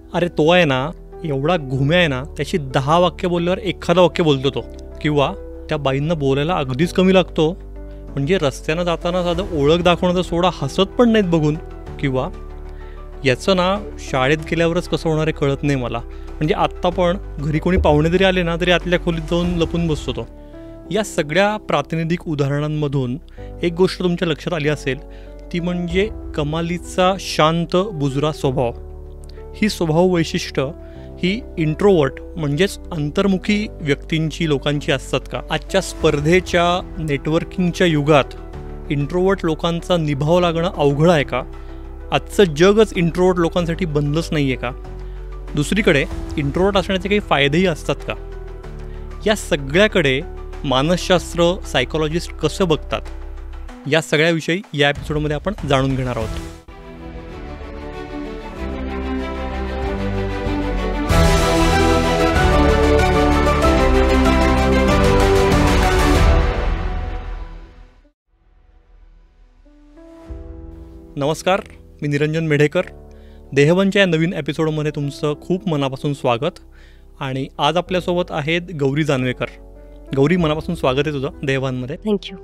अरे तो आहे ना, एवढा घुम्या आहे ना, त्याची 10 वाक्य बोलल्यावर एखादं वाक्य बोलतो तो. किंवा त्या बाईंना बोलायला अगदीच कमी लागतो, म्हणजे रस्त्यानं जाताना साधं ओळख दाखवण्याचा सोडा हसत पण नाहीत बघून. किंवा याचं ना शाळेत गेल्यावरच कसं होणार आहे कळत नाही मला. म्हणजे आत्ता पण घरी कोणी पाहुणे जरी आले ना तरी आतल्या खोलीत जाऊन लपून बसतो तो. या सगळ्या प्रातिनिधिक उदाहरणांमधून एक गोष्ट तुमच्या लक्षात आली असेल, ती म्हणजे कमालीचा शांत बुजरा स्वभाव. ही स्वभाव वैशिष्ट्य ही इंट्रोवर्ट म्हणजेच अंतर्मुखी व्यक्तींची, लोकांची असतात का? आजच्या स्पर्धेच्या, नेटवर्किंगच्या युगात इंट्रोवर्ट लोकांचा निभाव लागणं अवघड आहे का? आजचं जगच इंट्रोवर्ट लोकांसाठी बनलंच नाही आहे का? दुसरीकडे इंट्रोवर्ट असण्याचे काही फायदेही असतात का? या सगळ्याकडे मानसशास्त्र, सायकोलॉजिस्ट कसं बघतात, या सगळ्याविषयी या एपिसोडमध्ये आपण जाणून घेणार आहोत. नमस्कार, मी निरंजन मेढेकर. देहवनच्या या नवीन एपिसोडमध्ये तुमचं खूप मनापासून स्वागत. आणि आज आपल्यासोबत आहेत गौरी जानवेकर. गौरी, मनापासून स्वागत आहे तुझं देहवनमध्ये. थँक्यू.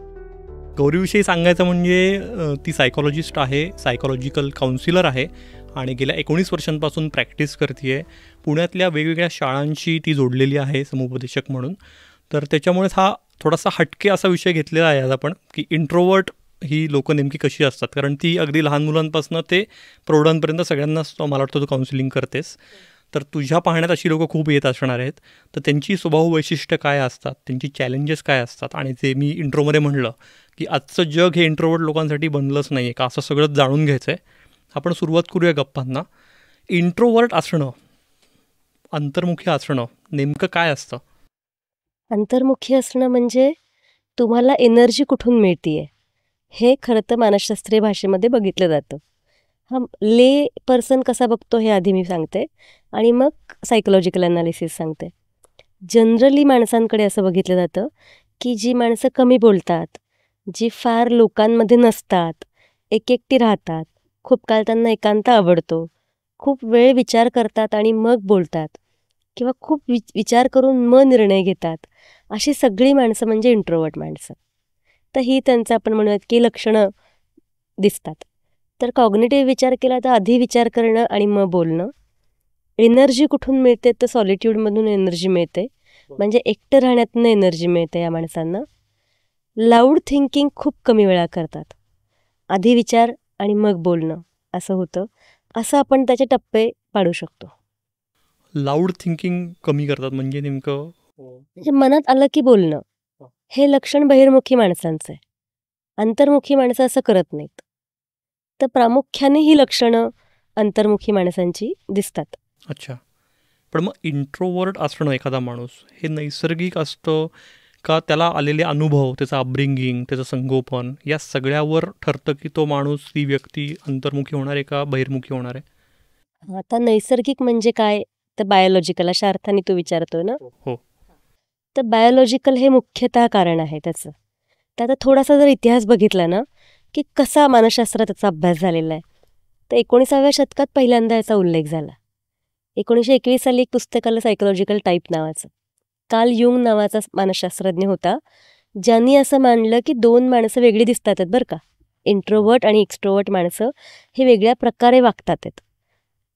गौरीविषयी सांगायचं म्हणजे ती सायकॉलॉजिस्ट आहे, सायकॉलॉजिकल काउन्सिलर आहे आणि गेल्या 19 वर्षांपासून प्रॅक्टिस करते आहे. पुण्यातल्या वेगवेगळ्या शाळांशी ती जोडलेली आहे समुपदेशक म्हणून. तर त्याच्यामुळेच हा थोडासा हटके असा विषय घेतलेला आहे आज आपण, की इंट्रोवर्ट ही लोकं नेमकी कशी असतात. कारण ती अगदी लहान मुलांपासून ते प्रौढांपर्यंत सगळ्यांनाच मला वाटतं तू काउन्सिलिंग करतेस. तर तुझ्या पाहण्यात अशी लोकं खूप येत असणार आहेत. तर त्यांची स्वभाव वैशिष्ट्य काय असतात, त्यांची चॅलेंजेस काय असतात, आणि जे मी इंट्रोमध्ये म्हणलं की आजचं जग हे इंट्रोवर्ट लोकांसाठी बनलंच नाही आहे का, असं सगळं जाणून घ्यायचं आहे. आपण सुरुवात करूया गप्पांना. इंट्रोवर्ट असणं, अंतर्मुखी असणं नेमकं काय असतं? अंतर्मुखी असणं म्हणजे तुम्हाला एनर्जी कुठून मिळतीये हे खरं तर मानसशास्त्रीय भाषेमध्ये बघितलं जातं. हा ले पर्सन कसा बघतो हे आधी मी सांगते आणि मग सायकोलॉजिकल ॲनालिसिस सांगते. जनरली माणसांकडे असं बघितलं जातं की जी माणसं कमी बोलतात, जी फार लोकांमध्ये नसतात, एकटी राहतात, खूप काळ त्यांना एकांत आवडतो, खूप वेळ विचार करतात आणि मग बोलतात, किंवा खूप विचार करून मग निर्णय घेतात, अशी सगळी माणसं म्हणजे इंट्रोवर्ट माणसं. तर ही त्यांचं आपण म्हणूयात की लक्षणं दिसतात. तर कॉग्निटिव्ह विचार केला तर आधी विचार करणं आणि मग बोलणं. एनर्जी कुठून मिळते तर सॉलिट्यूडमधून एनर्जी मिळते, म्हणजे एकटं राहण्यातनं एनर्जी मिळते या माणसांना. लाऊड थिंकिंग खूप कमी वेळा करतात, आधी विचार आणि मग बोलणं असं होतं. असं आपण त्याचे टप्पे पाडू शकतो. लाऊड थिंकिंग कमी करतात म्हणजे नेमकं? म्हणजे मनात आलं की बोलणं, हे लक्षण बहिर्मुखी माणसांचं आहे. अंतर्मुखी माणसं असं करत नाहीत. तर प्रामुख्याने ही लक्षणं अंतर्मुखी माणसांची दिसतात. अच्छा, पण मग इंट्रोवर्ट असणं एखादा माणूस हे नैसर्गिक असतं का, त्याला आलेले अनुभव, त्याचं अपब्रिंगिंग, त्याचं संगोपन या सगळ्यावर ठरतं की तो माणूस, ती व्यक्ती अंतर्मुखी होणार आहे का बहिर्मुखी होणार आहे? आता नैसर्गिक म्हणजे काय तर बायोलॉजिकल अशा अर्थाने तू विचारतोय ना. हो. तर बायोलॉजिकल हे मुख्यतः कारण आहे त्याचं. तर आता थोडासा जर इतिहास बघितला ना की कसा मानसशास्त्रात त्याचा अभ्यास झालेला आहे, तर 19व्या शतकात पहिल्यांदा याचा उल्लेख झाला. 1921 साली एक पुस्तक आलं सायकोलॉजिकल टाईप नावाचं. कार्ल युंग नावाचा मानसशास्त्रज्ञ होता, ज्यांनी असं मानलं की 2 माणसं वेगळी दिसतात आहेत बरं का. इंट्रोवर्ट आणि एक्स्ट्रोवर्ट माणसं हे वेगळ्या प्रकारे वागतात आहेत.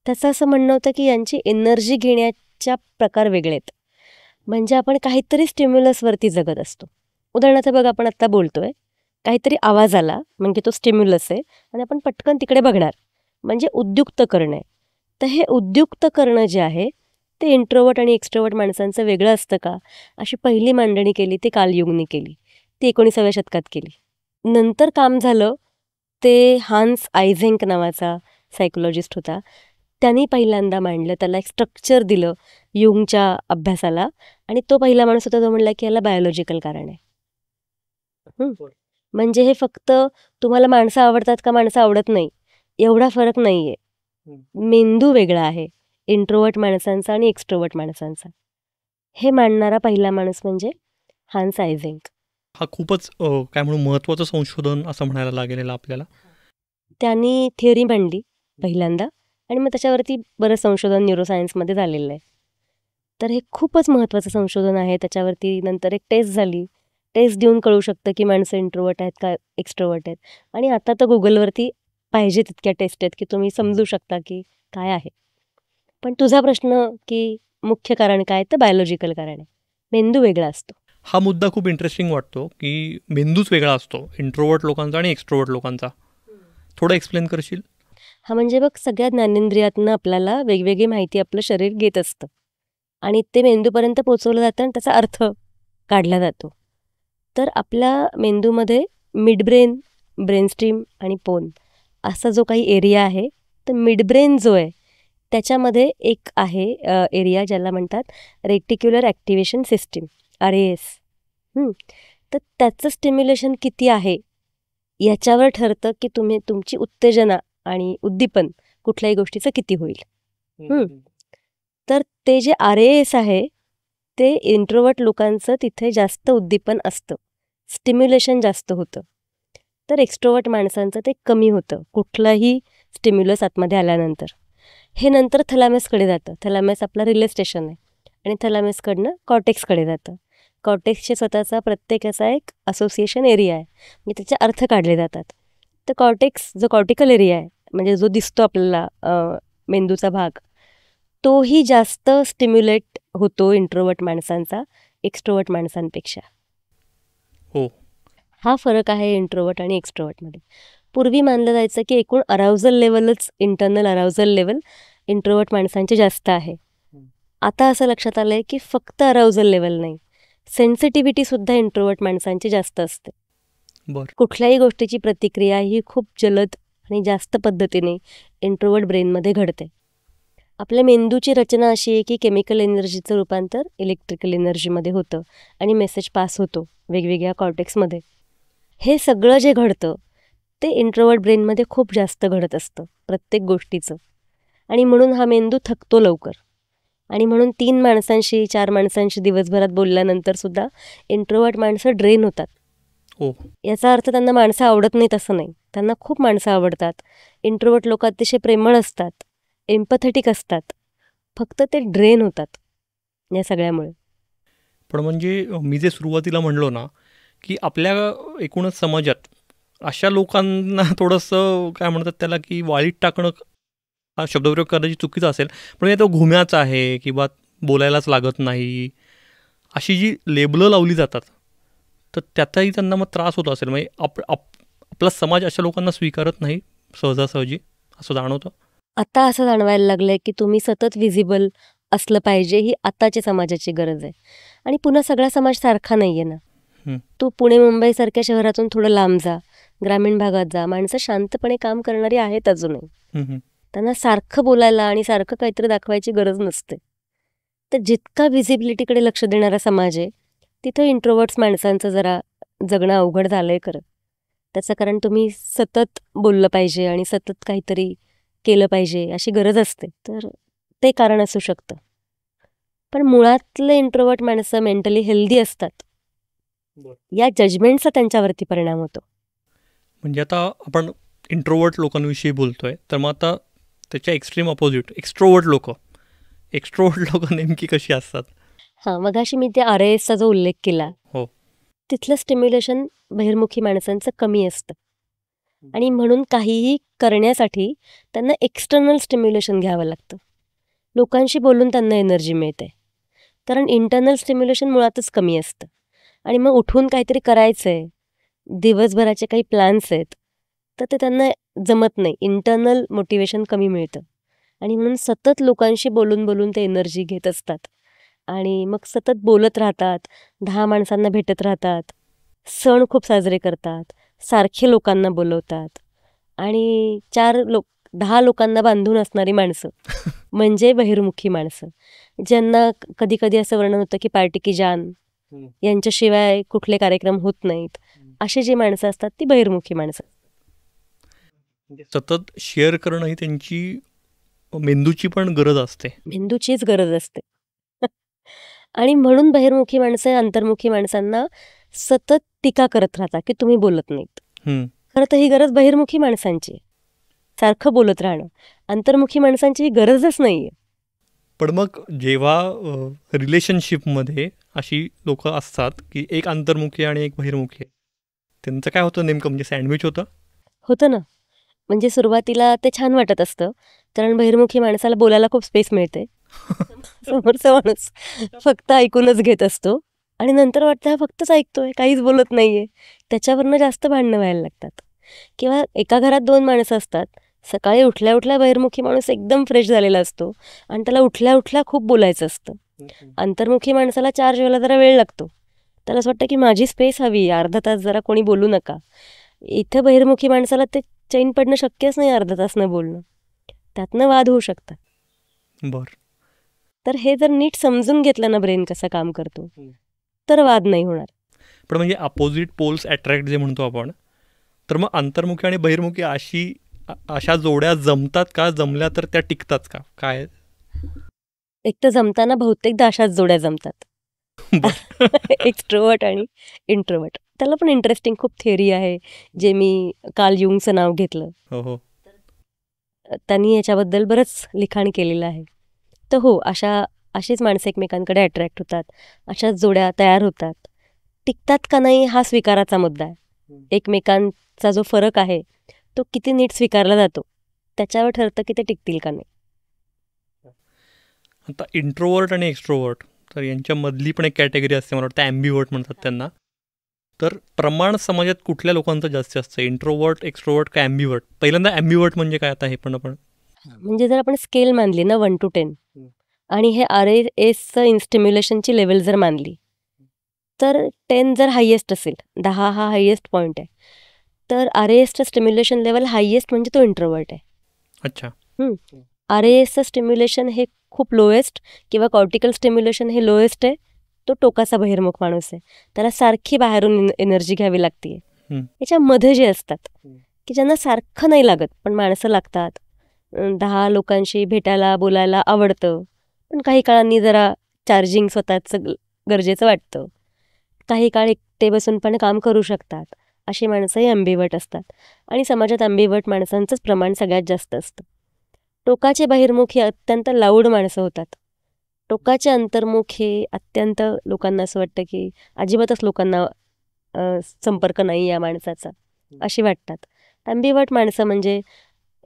त्याचं असं म्हणणं होतं की यांची एनर्जी घेण्याच्या प्रकार वेगळे आहेत. म्हणजे आपण काहीतरी स्टिम्युलसवरती जगत असतो. उदाहरणार्थ बघ, आपण आत्ता बोलतोय, काहीतरी आवाज आला म्हणजे तो स्टिम्युलस आहे आणि आपण पटकन तिकडे बघणार, म्हणजे उद्युक्त करणं आहे. तर हे उद्युक्त करणं जे आहे ते इंट्रोवर्ट आणि एक्स्ट्रोवर्ट माणसांचं वेगळं असतं का, अशी पहिली मांडणी केली ती कार्ल युंगने केली. ती 19व्या शतकात केली. नंतर काम झालं ते हान्स आयझेंक नावाचा सायकोलॉजिस्ट होता, त्यांनी पहिल्यांदा मांडलं, त्याला एक स्ट्रक्चर दिलं युंगच्या अभ्यासाला, आणि तो पहिला माणूस होता जो म्हणला की याला बायोलॉजिकल कारण आहे. म्हणजे हे फक्त तुम्हाला माणसं आवडतात का माणसं आवडत नाही एवढा फरक नाहीये. मेंदू वेगळा आहे इंट्रोवर्ट माणसांचा आणि एक्स्ट्रोवर्ट माणसांचा. हे मांडणारा पहिला माणूस म्हणजे हान्स आयझेंक. हा खूपच काय म्हणून महत्त्वाचं संशोधन असं म्हणायला लागेल आपल्याला. त्यांनी थिअरी मांडली पहिल्यांदा आणि मग त्याच्यावरती बरंच संशोधन न्यूरोसायन्समध्ये झालेलं आहे. तर हे खूपच महत्त्वाचं संशोधन आहे. त्याच्यावरती नंतर एक टेस्ट झाली. टेस्ट देऊन कळू शकतं की माणसं इंट्रोवर्ट आहेत का एक्स्ट्रोवर्ट आहेत. आणि आता तर गुगलवरती पाहिजे तितक्या टेस्ट आहेत की तुम्ही समजू शकता की काय आहे. पण तुझा प्रश्न की मुख्य कारण काय, तर बायोलॉजिकल कारण आहे. मेंदू वेगळा असतो. हा मुद्दा खूप इंटरेस्टिंग वाटतो की मेंदूच वेगळा असतो इंट्रोवर्ट लोकांचा आणि एक्स्ट्रोवर्ट लोकांचा. थोडं एक्सप्लेन करशील? हा म्हणजे बघ, सगळ्या ज्ञानेंद्रियातनं आपल्याला वेगवेगळी माहिती आपलं शरीर घेत असतं आणि ते मेंदूपर्यंत पोचवलं जातं आणि त्याचा अर्थ काढला जातो. तर आपल्या मेंदूमध्ये मिडब्रेन, ब्रेनस्ट्रीम आणि पोन असा जो काही एरिया आहे, तर मिडब्रेन जो आहे त्याच्यामध्ये एक आहे एरिया ज्याला म्हणतात रेटिक्युलर ॲक्टिव्हेशन सिस्टीम, RAS. तर त्याचं स्टिम्युलेशन किती आहे याच्यावर ठरतं की तुमची उत्तेजना आणि उद्दीपन कुठल्याही गोष्टीचं किती होईल. तर ते जे RAS आहे ते इंट्रोवर्ट लोकांचं तिथे जास्त उद्दीपन असतं, स्टिम्युलेशन जास्त होतं. तर एक्स्ट्रोवर्ट माणसांचं ते कमी होतं कुठलंही स्टिम्युलस आतमध्ये आल्यानंतर. हे नंतर थॅलॅमसकडे जातं. थॅलॅमस आपला रिले स्टेशन आहे आणि थॅलॅमसकडनं कॉर्टेक्सकडे जातं. कॉर्टेक्सचे स्वतःचा प्रत्येकाचा एक असोसिएशन एरिया आहे, म्हणजे त्याचे अर्थ काढले जातात. तर कॉर्टेक्स जो कॉर्टिकल एरिया आहे, म्हणजे जो दिसतो आपल्याला मेंदूचा भाग, तोही जास्त स्टिम्युलेट होतो इंट्रोवर्ट माणसांचा एक्स्ट्रोवर्ट माणसांपेक्षा. हो. हा फरक आहे इंट्रोवर्ट आणि एक्स्ट्रोवर्टमध्ये. पूर्वी मानलं जायचं की एकूण अराउझल लेवलच, इंटरनल अराउझल लेवल इंट्रोवर्ट माणसांचे जास्त आहे. आता असं लक्षात आलं आहे की फक्त अराउझल लेवल नाही, सेन्सिटिव्हिटीसुद्धा इंट्रोवर्ट माणसांची जास्त असते. बरं. कुठल्याही गोष्टीची प्रतिक्रिया ही खूप जलद आणि जास्त पद्धतीने इंट्रोवर्ट ब्रेनमध्ये घडते. आपल्या मेंदूची रचना अशी आहे की केमिकल एनर्जीचं रूपांतर इलेक्ट्रिकल एनर्जीमध्ये होतं आणि मेसेज पास होतो वेगवेगळ्या कॉर्टेक्समध्ये. हे सगळं जे घडतं ते इंट्रोवर्ट ब्रेनमध्ये खूप जास्त घडत असतं प्रत्येक गोष्टीचं. आणि म्हणून हा मेंदू थकतो लवकर. आणि म्हणून 3 माणसांशी 4 माणसांशी दिवसभरात बोलल्यानंतरसुद्धा इंट्रोवर्ट माणसं ड्रेन होतात. हो. याचा अर्थ त्यांना माणसं आवडत नाहीत असं नाही, त्यांना खूप माणसं आवडतात. इंट्रोवर्ट लोक अतिशय प्रेमळ असतात, एम्पॅथेटिक असतात, फक्त ते ड्रेन होतात या सगळ्यामुळे. पण म्हणजे मी जे सुरुवातीला म्हणलो ना की आपल्या एकूणच समाजात अशा लोकांना थोडंसं काय म्हणतात त्याला की वाळीत टाकणं, हा शब्दप्रयोग करायची चुकीचा असेल, पण तो घुम्याचा आहे किंवा बोलायलाच लागत नाही, अशी जी लेबलं लावली जातात, तर त्याचाही त्यांना मग त्रास होतो असेल. म्हणजे आपला समाज अशा लोकांना स्वीकारत नाही सहजासहजी, असं जाणवतं. आता असं जाणवायला लागलं आहे की तुम्ही सतत व्हिजिबल असलं पाहिजे, ही आताची समाजाची गरज आहे. आणि पुन्हा सगळा समाज सारखा नाही आहे ना. तू पुणे मुंबईसारख्या शहरातून थोडं लांब जा, ग्रामीण भागात जा, माणसं शांतपणे काम करणारी आहेत अजूनही. त्यांना सारखं बोलायला आणि सारखं काहीतरी दाखवायची गरज नसते. तर जितका व्हिजिबिलिटीकडे लक्ष देणारा समाज आहे तिथं इंट्रोवर्ट्स माणसांचं जरा जगणं अवघड झालं आहे खरं. त्याचं कारण तुम्ही सतत बोललं पाहिजे आणि सतत काहीतरी केलं पाहिजे अशी गरज असते, तर ते कारण असू शकतं. पण मुळातले इंट्रोवर्ट माणसं मेंटली हेल्दी असतात, या जजमेंटचा त्यांच्यावरती परिणाम होतो. म्हणजे आता आपण इंट्रोवर्ट लोकांविषयी बोलतोय, तर मग आता त्याच्या एक्स्ट्रीम अपोजिट एक्स्ट्रोवर्ट लोक नेमकी कशी असतात? हां, मगाशी मी त्या RASचा जो उल्लेख केला, हो. तिथलं स्टिम्युलेशन बहिर्मुखी माणसांचं कमी असतं. आणि म्हणून काहीही करण्यासाठी त्यांना एक्सटर्नल स्टिम्युलेशन घ्यावं लागतं. लोकांशी बोलून त्यांना एनर्जी मिळते, कारण इंटरनल स्टिम्युलेशन मुळातच कमी असतं. आणि मग उठून काहीतरी करायचं आहे, दिवसभराचे काही प्लॅन्स आहेत, तर ते त्यांना जमत नाही. इंटरनल मोटिवेशन कमी मिळतं आणि म्हणून सतत लोकांशी बोलून बोलून ते एनर्जी घेत असतात आणि मग सतत बोलत राहतात, 10 माणसांना भेटत राहतात, सण खूप साजरे करतात, सारखे लोकांना बोलवतात आणि 10 लोकांना बांधून असणारी माणसं म्हणजे बहिर्मुखी माणसं, ज्यांना कधी कधी असं वर्णन होतं की पार्टी की जान, यांच्याशिवाय कुठले कार्यक्रम होत नाहीत. अशी जी माणसं असतात ती बहिर्मुखी माणसं. सतत शेअर करणं ही त्यांची मेंदूची पण गरज असते, मेंदूचीच गरज असते. आणि म्हणून बहिर्मुखी माणसं अंतर्मुखी माणसांना सतत टीका करत राहतात की तुम्ही बोलत नाहीत. खरं तर ही गरज बहिर्मुखी माणसांची आहे. सारखं बोलत राहणं. अंतर्मुखी माणसांची गरजच नाही आहे. पण मग जेव्हा रिलेशनशिपमध्ये अशी लोक असतात की एक अंतर्मुखी आणि एक बहिर्मुखी आहे, त्यांचं काय होतं नेमकं, म्हणजे सँडविच होतं ना. म्हणजे सुरुवातीला ते छान वाटत असतं, कारण बहिर्मुखी माणसाला बोलायला खूप स्पेस मिळते. समोरचा माणूस फक्त ऐकूनच घेत असतो आणि नंतर वाटतं हा फक्तच ऐकतोय, काहीच बोलत नाहीये. त्याच्यावरनं जास्त भांडणं व्हायला लागतात. किंवा एका घरात 2 माणसं असतात. सकाळी उठल्या उठल्या बहिर्मुखी माणूस एकदम फ्रेश झालेला असतो आणि त्याला उठल्या उठल्या खूप बोलायचं असतं. अंतर्मुखी माणसाला चार्ज व्हायला जरा वेळ लागतो. त्याला असं वाटतं की माझी स्पेस हवी, अर्धा तास जरा कोणी बोलू नका. इथं बहिर्मुखी माणसाला ते चैन पडणं शक्यच नाही, अर्धा तास न बोलणं. त्यातनं वाद होऊ शकतात. बरं. तर हे जर नीट समजून घेतलं ना ब्रेन कसं काम करतो, तर वाद नाही होणार. पण म्हणजे अपोजिट पोल्स अट्रॅक्ट जे म्हणतो आपण, तर मग अंतर्मुखी आणि बहिर्मुखी अशा जोड्या जमतात का? जमल्या तर त्या टिकतात का? काय? एक तर जमताना बहुतेकदा अशाच जोड्या जमतात. एक्स्ट्रोवर्ट आणि इंट्रोवर्ट. त्याला पण इंटरेस्टिंग खूप थिअरी आहे, जे मी कार्ल युंगचं नाव घेतलं. हो. त्यांनी याच्याबद्दल बरंच लिखाण केलेलं आहे. तर हो, अशीच माणसं एकमेकांकडे अट्रॅक्ट होतात, अशाच जोड्या तयार होतात. टिकतात का नाही हा स्वीकाराचा मुद्दा आहे. एकमेकांचा जो फरक आहे तो किती नीट स्वीकारला जातो त्याच्यावर ठरतं की ते टिकतील का नाही. आता इंट्रोवर्ट आणि एक्स्ट्रोवर्ट, तर यांच्यामधली पण एक कॅटेगरी असते, मला वाटतं ॲम्बिवर्ट म्हणतात त्यांना. तर प्रमाण समाजात कुठल्या लोकांचं जास्त असतं, इंट्रोवर्ट, एक्स्ट्रोवर्ट का ॲम्बिवर्ट? पहिल्यांदा ॲम्बिवर्ट म्हणजे काय, आता हे पण आपण म्हणजे जर आपण स्केल मानली ना 1 to 10 आणि हे RASचं इन्स्टिम्युलेशनची लेवल जर मानली, तर 10 जर हायेस्ट असेल, 10 हा हायेस्ट पॉईंट आहे, तर RASचं स्टिम्युलेशन लेवल हायेस्ट म्हणजे तो इंट्रोवर्ट आहे. अच्छा. RASचं स्टिम्युलेशन हे खूप लोएस्ट किंवा कॉर्टिकल स्टिम्युलेशन हे लोएस्ट आहे, तो टोकाचा बहिर्मुख माणूस आहे. त्याला सारखी बाहेरून एनर्जी घ्यावी लागते. याच्यामध्ये जे असतात की ज्यांना सारखं नाही लागत पण माणसं लागतात, 10 लोकांशी भेटायला बोलायला आवडतं, पण काही काळांनी जरा चार्जिंग स्वतःचं गरजेचं वाटतं, काही काळ एकटे बसून पण काम करू शकतात, अशी माणसंही ॲम्बिवर्ट असतात. आणि समाजात ॲम्बिवर्ट माणसांचंच प्रमाण सगळ्यात जास्त असतं. टोकाचे बहिर्मुख हे अत्यंत लाऊड माणसं होतात. टोकाचे अंतर्मुख हे अत्यंत लोकांना असं वाटतं की अजिबातच लोकांना संपर्क नाही या माणसाचा, अशी वाटतात. ॲम्बिवर्ट माणसं म्हणजे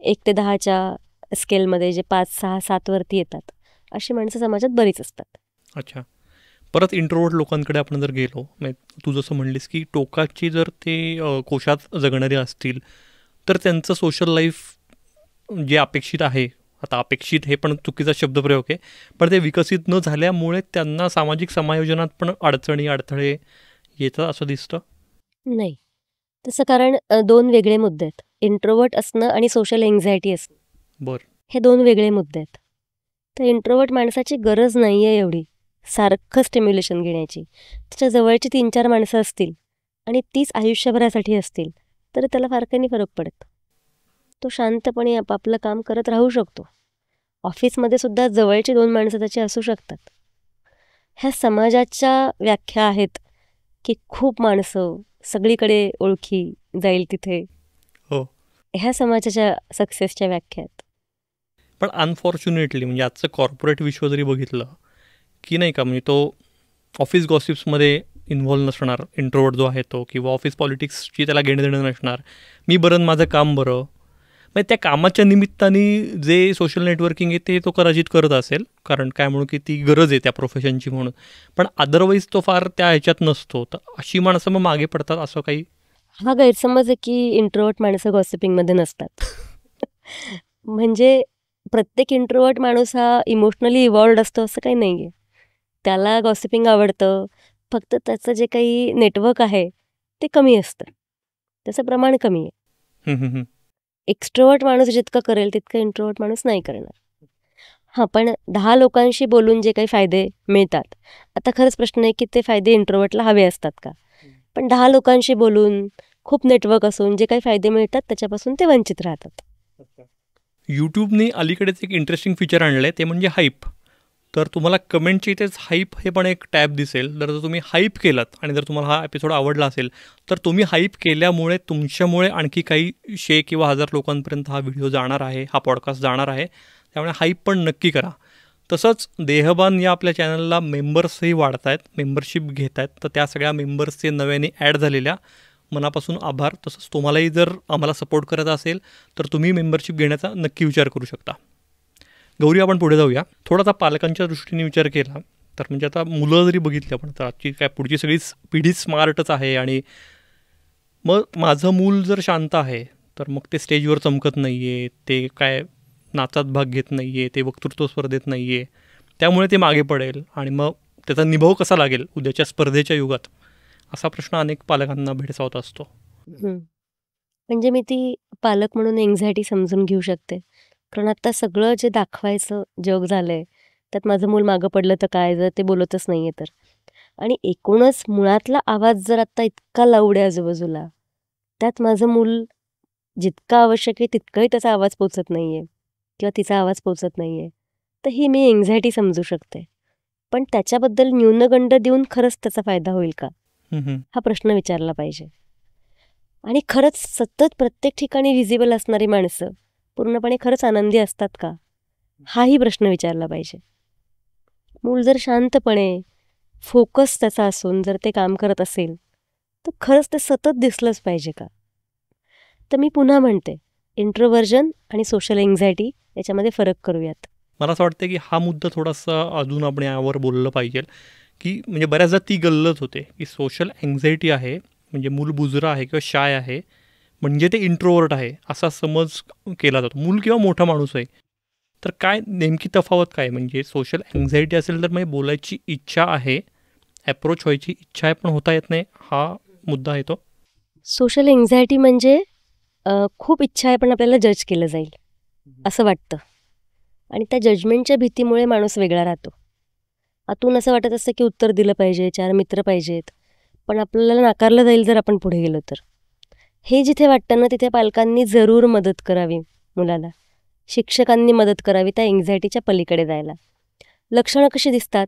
1 ते 10च्या स्केलमध्ये जे 5, 6, 7 वरती येतात, अशी माणसं समाजात बरीच असतात. अच्छा. परत इंट्रोवर्ट लोकांकडे आपण जर गेलो, तू जसं म्हणलीस की टोकाची जर ते कोशात जगणारे असतील, तर त्यांचं सोशल लाईफ जे अपेक्षित आहे, आता अपेक्षित हे पण चुकीचा शब्दप्रयोग आहे, पण ते विकसित न झाल्यामुळे त्यांना सामाजिक समायोजनात पण अडथळे येतात असं दिसतं. नाही तसं, कारण 2 वेगळे मुद्दे आहेत. इंट्रोवर्ट असणं आणि सोशल एन्झायटी असणं. बरं. हे 2 वेगळे मुद्दे आहेत. तर इंट्रोवर्ट माणसाची गरज नाही आहे एवढी सारखं स्टिम्युलेशन घेण्याची. त्याच्या जवळची 3-4 माणसं असतील आणि तीच आयुष्यभरासाठी असतील, तर त्याला फार काही नाही फरक पडत. तो शांतपणे आपापलं काम करत राहू शकतो. ऑफिसमध्ये सुद्धा जवळची 2 माणसं त्याची असू शकतात. ह्या समाजाच्या व्याख्या आहेत की खूप माणसं, सगळीकडे ओळखी जाईल तिथे. हो. ह्या समाजाच्या सक्सेसच्या व्याख्या आहेत. पण अनफॉर्च्युनेटली म्हणजे आजचं कॉर्पोरेट विश्व जरी बघितलं की नाही का, म्हणजे तो ऑफिस गॉसिप्समध्ये इन्व्हॉल्व नसणार इंट्रोवर्ट जो आहे तो, किंवा ऑफिस पॉलिटिक्सची त्याला घेणं देणं नसणार. मी बरं माझं काम बरं, म्हणजे त्या कामाच्या निमित्ताने जे सोशल नेटवर्किंग आहे ते तो कदाचित करत असेल, कारण काय म्हणू की ती गरज आहे त्या प्रोफेशनची म्हणून, पण अदरवाईज तो फार त्या ह्याच्यात नसतो. तर अशी माणसं मग मागे पडतात असं काही? हा गैरसमज आहे की इंट्रोवर्ट माणसं गॉसिपिंगमध्ये नसतात. म्हणजे प्रत्येक इंट्रोवर्ट माणूस हा इमोशनली इव्हॉल्व्ड असतो असं काही नाही आहे. त्याला गॉसिपिंग आवडतं, फक्त त्याचं जे काही नेटवर्क आहे ते कमी असतं, त्याचं प्रमाण कमी आहे. एक्स्ट्रोवर्ट माणूस जितकं करेल तितकं इंट्रोवर्ट माणूस नाही करणार. हां, पण 10 लोकांशी बोलून जे काही फायदे मिळतात, आता खरंच प्रश्न आहे की ते फायदे इंट्रोवर्टला हवे असतात का? पण 10 लोकांशी बोलून, खूप नेटवर्क असून जे काही फायदे मिळतात त्याच्यापासून ते वंचित राहतात. यूट्यूबने अलीकडेच एक इंटरेस्टिंग फीचर आणलं आहे, ते म्हणजे हाईप. तर तुम्हाला कमेंटच्या इथेच हाईप हे पण एक टॅब दिसेल. जर तुम्ही हाईप केलात आणि जर तुम्हाला हा एपिसोड आवडला असेल तर तुम्ही हाईप केल्यामुळे तुमच्यामुळे आणखी काही 100 किंवा 1000 लोकांपर्यंत हा व्हिडिओ जाणार आहे, हा पॉडकास्ट जाणार आहे. त्यामुळे हाईप पण नक्की करा. तसंच देहबान या आपल्या चॅनलला मेंबर्सही वाढत आहेत, मेंबरशिप घेत आहेत. तर त्या सगळ्या मेंबर्सचे नव्याने ॲड झालेल्या मनापासून आभार. तसंच तुम्हालाही जर आम्हाला सपोर्ट करायचा असेल तर तुम्ही मेंबरशिप घेण्याचा नक्की विचार करू शकता. गौरी, आपण पुढे जाऊया. थोडासा पालकांच्या दृष्टीने विचार केला तर म्हणजे आता मुलं जरी बघितली आपण तर आजची काय पुढची सगळीच पिढी स्मार्टच आहे. आणि मग माझं मूल जर शांत आहे तर मग ते स्टेजवर चमकत नाही आहे, ते काय नाचात भाग घेत नाही आहे, ते वक्तृत्व स्पर्धेत नाही आहे, त्यामुळे ते मागे पडेल आणि मग त्याचा निभाव कसा लागेल उद्याच्या स्पर्धेच्या युगात, असा प्रश्न अनेक पालकांना भेडसावत असतो. म्हणजे मी ती पालक म्हणून एन्झायटी समजून घेऊ शकते. कारण आता सगळं जे दाखवायचं जग झालंय त्यात माझं मूल मागं पडलं तर काय, जर ते बोलतच नाहीये तर. आणि एकूणच मुळातला आवाज जर आता इतका लाऊड आहे आजूबाजूला, त्यात माझं मूल जितका आवश्यक आहे तितकाही त्याचा आवाज पोचत नाहीये किंवा तिचा आवाज पोचत नाहीये, तर ही मी एन्झायटी समजू शकते. पण त्याच्याबद्दल न्यूनगंड देऊन खरंच त्याचा फायदा होईल का, हा प्रश्न विचारला पाहिजे. आणि खरंच सतत प्रत्येक ठिकाणी व्हिजिबल असणारी माणसं पूर्णपणे खरंच आनंदी असतात का, हाही प्रश्न विचारला पाहिजे. मूल जर शांतपणे फोकस त्याचा असून जर ते काम करत असेल तर खरंच ते सतत दिसलंच पाहिजे का. तर मी पुन्हा म्हणते, इंट्रोव्हर्जन आणि सोशल एन्झायटी याच्यामध्ये फरक करूयात. मला असं वाटतं की हा मुद्दा थोडासा अजून आपण यावर बोललं पाहिजे की म्हणजे बऱ्याचदा ती गल्लत होते की सोशल एन्झायटी आहे म्हणजे मूल बुजरा आहे किंवा शाय आहे म्हणजे ते इंट्रोवर्ट आहे असा समज केला जातो. मूल किंवा मोठा माणूस आहे तर काय नेमकी तफावत काय, म्हणजे सोशल एन्झायटी असेल तर म्हणजे बोलायची इच्छा आहे, ॲप्रोच व्हायची इच्छा आहे पण होता येत नाही, हा मुद्दा आहे तो. सोशल एन्झायटी म्हणजे खूप इच्छा आहे पण आपल्याला जज केलं जाईल असं वाटतं. आणि त्या जजमेंटच्या भीतीमुळे माणूस वेगळा राहतो. आतून असं वाटत असतं की उत्तर दिलं पाहिजे, 4 मित्र पाहिजेत, पण आपल्याला नाकारलं जाईल जर आपण पुढे गेलो तर. हे जिथे वाटतं ना तिथे पालकांनी जरूर मदत करावी मुलाला, शिक्षकांनी मदत करावी त्या एन्झायटीच्या पलीकडे जायला. लक्षणं कशी दिसतात,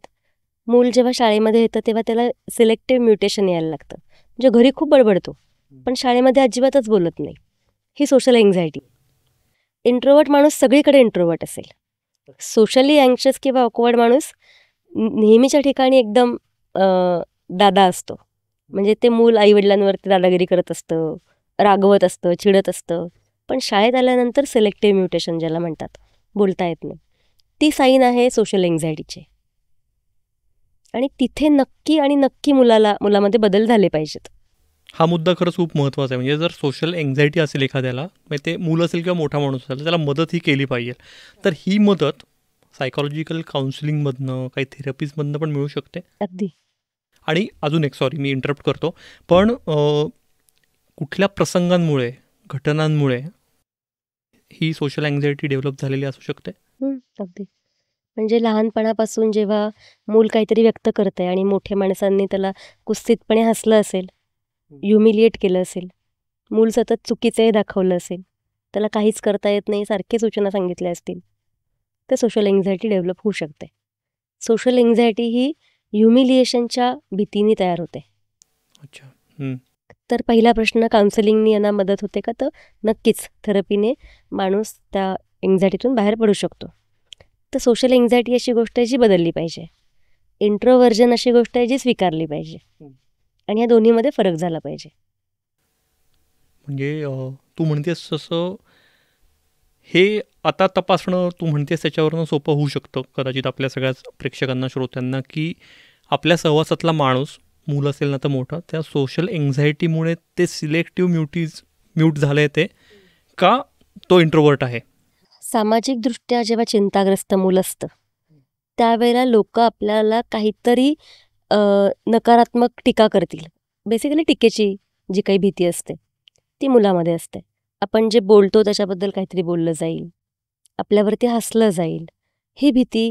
मूल जेव्हा शाळेमध्ये येतं तेव्हा त्याला सिलेक्टिव्ह म्युटेशन यायला लागतं. म्हणजे घरी खूप बडबडतो पण शाळेमध्ये अजिबातच बोलत नाही, ही सोशल एन्झायटी. इंट्रोवर्ट माणूस सगळीकडे इंट्रोवर्ट असेल, सोशली अँक्शस किंवा ऑकवर्ड माणूस नेहमीच्या ठिकाणी एकदम दादा असतो. म्हणजे ते मूल आईवडिलांवरती दादागिरी करत असतं, रागवत असतं, चिडत असतं. पण शाळेत आल्यानंतर सिलेक्टिव्ह म्युटेशन ज्याला म्हणतात, बोलता येत नाही, ती साईन आहे सोशल एन्झायटीची. आणि तिथे नक्की मुलामध्ये बदल झाले पाहिजेत. हा मुद्दा खरंच खूप महत्त्वाचा आहे. म्हणजे जर सोशल एन्झायटी असेल एखाद्याला, म्हणजे ते मूल असेल किंवा मोठा माणूस असेल, त्याला मदत ही केली पाहिजे. तर ही मदत सायकॉलॉजिकल काउन्सिलिंगमधनं, काही थेरपीजमधनं पण मिळू शकते. अगदी. आणि अजून एक, सॉरी मी इंटरप्ट करतो, पण कुठल्या प्रसंगांमुळे, घटनांमुळे ही सोशल एन्झायटी डेव्हलप झालेली असू शकते. अगदी. म्हणजे लहानपणापासून जेव्हा मूल काहीतरी व्यक्त करतंय आणि मोठ्या माणसांनी त्याला कुत्सितपणे हसलं असेल, ह्युमिलिएट केलं असेल, मूल सतत चुकीचंही दाखवलं असेल, त्याला काहीच करता येत नाही, सारखे सूचना सांगितल्या असतील, तर सोशल एन्झायटी डेव्हलप होऊ शकते. सोशल एन्झायटी ही ह्युमिलिएशनच्या भीतीने तयार होते. अच्छा. तर पहिला प्रश्न, काउन्सिलिंगनी यांना मदत होते का, तर नक्कीच थेरपीने माणूस त्या एन्झायटीतून बाहेर पडू शकतो. तर सोशल एन्झायटी अशी गोष्ट आहे जी बदलली पाहिजे, इंट्रोव्हर्जन अशी गोष्ट आहे जी स्वीकारली पाहिजे. आणि या दोन्हीमध्ये फरक झाला पाहिजे. म्हणजे तू म्हणतेस तसं हे आता तपासणं, तू म्हणतेस त्याच्यावरनं सोपं होऊ शकतं कदाचित आपल्या सगळ्याच प्रेक्षकांना, श्रोत्यांना, की आपल्या सहवासातला माणूस, मूल असेल ना तर मोठं, त्या सोशल एन्झायटीमुळे ते सिलेक्टिव्ह म्यूट झालं आहे ते, का तो इंट्रोवर्ट आहे. सामाजिकदृष्ट्या जेव्हा चिंताग्रस्त मूल असतं त्यावेळेला लोक आपल्याला काहीतरी नकारात्मक टीका करतील. बेसिकली टीकेची जी काही भीती असते ती मुलामध्ये असते. आपण जे बोलतो त्याच्याबद्दल काहीतरी बोललं जाईल, आपल्यावरती हसलं जाईल, ही भीती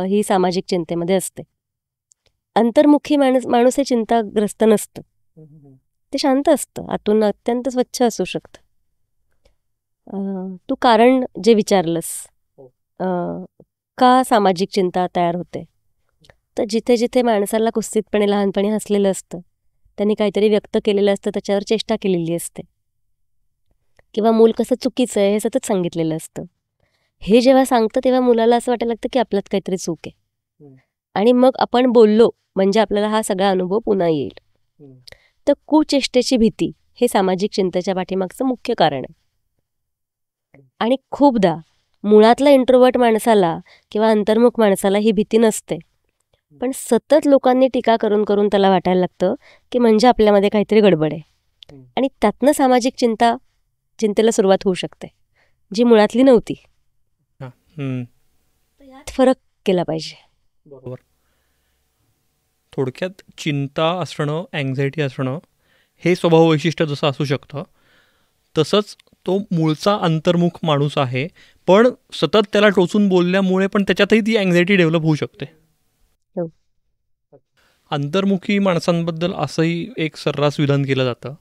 ही सामाजिक चिंतेमध्ये असते. अंतर्मुखी माणूस हे चिंताग्रस्त नसतं, ते शांत असतं, आतून अत्यंत स्वच्छ असू शकतं. तू कारण जे विचारलंस, का सामाजिक चिंता तयार होते? तर जिथे जिथे माणसाला कुस्तीतपणे लहानपणी हसलेलं असतं, त्यांनी काहीतरी व्यक्त केलेलं असतं, त्याच्यावर चेष्टा केलेली असते, किंवा मूल कसं चुकीचं आहे हे सतत सांगितलेलं असतं, हे जेव्हा सांगतं तेव्हा मुलाला असं वाटायला लागतं की आपल्यात काहीतरी चूक आहे, आणि मग आपण बोललो म्हणजे आपल्याला हा सगळा अनुभव पुन्हा येईल. तर कुचेष्टेची भीती हे सामाजिक चिंतेच्या पाठीमागचं मुख्य कारण आहे. आणि खूपदा मुळातल्या इंट्रोवर्ट माणसाला किंवा अंतर्मुख माणसाला ही भीती नसते, पण सतत लोकांनी टीका करून करून त्याला वाटायला लागतं की म्हणजे आपल्यामध्ये काहीतरी गडबड आहे, आणि त्यातनं सामाजिक चिंतेला सुरुवात होऊ शकते, जी मुळातली नव्हती. तर यात फरक केला पाहिजे. बरोबर. थोडक्यात चिंता असणं, अँझायटी असणं हे स्वभाव वैशिष्ट्य जसं असू शकतं, तसंच तो मूळचा अंतर्मुख माणूस आहे, पण सतत त्याला टोचून बोलल्यामुळे पण त्याच्यातही ती अँझायटी डेव्हलप होऊ शकते. हो. अंतर्मुखी माणसांबद्दल असंही एक सर्रास विधान केलं जातं